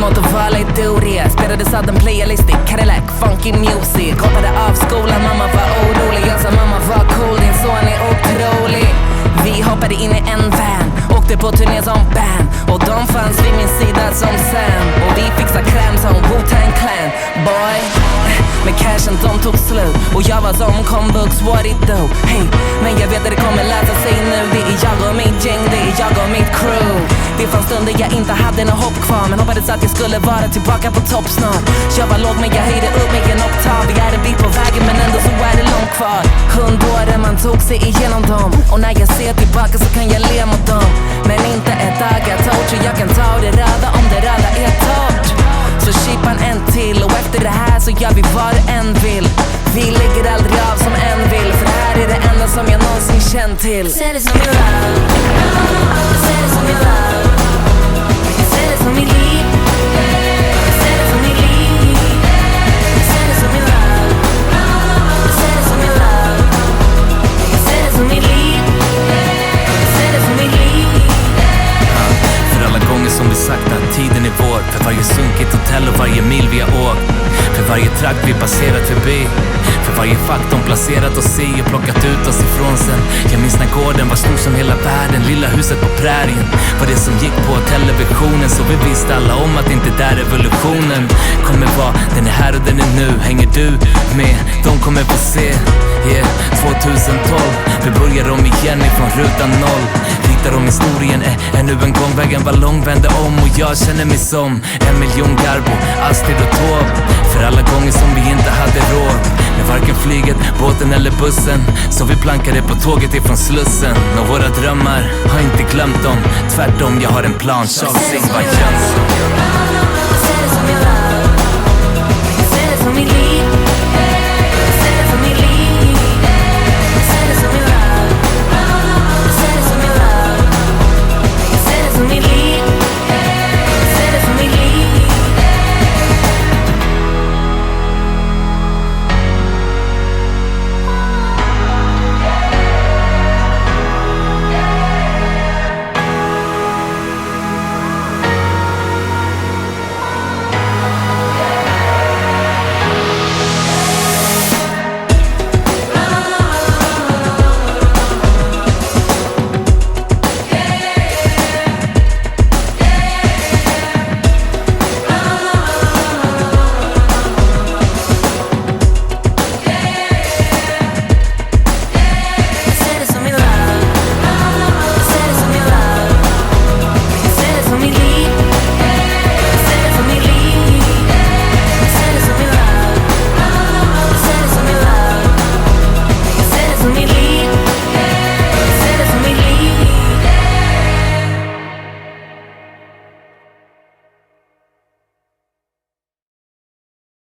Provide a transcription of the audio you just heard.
mot att vara lite dålig. Spelade sudden playalistic, Cadillac, funky music. Hoppade av skolan, mamma var orolig. Jag sa mamma var cool, din son är otrolig. Vi hoppade in i en van, åkte på turné som band. Och de fanns vid min sida som Sam. Och vi fixade kräm som Wu-Tang Clan. Boy, men cashen de tog slut. Och jag var som komvux, what it do? Hey, men jag vet att det kommer läsa sig nu. Det är jag och mitt gäng, det är jag och mitt crew. Det fanns stunder jag inte hade något hopp kvar, men hoppades att jag skulle vara tillbaka på topp snart. Jag var låg men jag höjde upp mig en oktav. Vi är en bit på vägen men ändå så är det långt kvar. 100 åren man tog sig igenom dem. Och när jag ser tillbaka så kan jag le mot dem. Men inte ett öga torrt, så jag kan ta det röda om det röda är torrt. Så chippan en till, och efter det här så gör vi vad en vill. Vi lägger aldrig av som en vill, för det här är det enda som jag någonsin känt till. Säg det som jag love, säg det som jag love, säg det som mitt liv, säg det som mitt liv, säg det som jag love, säg det som jag love, säg det som mitt liv, säg det som mitt liv. För alla gånger som vi sagt att tiden är vår, för varje sunkigt hotell och varje mil vi har åkt, för varje trakt vi passerat förbi, för varje fakt de placerat oss i och plockat ut oss ifrån sen. Jag minns när gården var stor som hela världen, lilla huset på prärien var det som gick på televisionen. Så vi visste alla om att inte där revolutionen kommer vara. Den är här och den är nu, hänger du med? De kommer få se, yeah, 2012. Vi börjar om igen ifrån rutan noll. Ritar om historien, ännu en gång. Vägen var lång, vände om och jag känner mig som 1 miljon Garbo, Astrid och Taube. För alla gånger som vi inte hade råd med varken flyget, båten eller bussen, så vi plankade på tåget ifrån Slussen. Och våra drömmar har inte glömt dem, tvärtom, jag har en plan. Charles Singh var Jönsson. Säg det som jag love, säg det som mitt liv, säg det som mitt liv, säg det som jag love, säg det som jag love, säg det som mitt liv.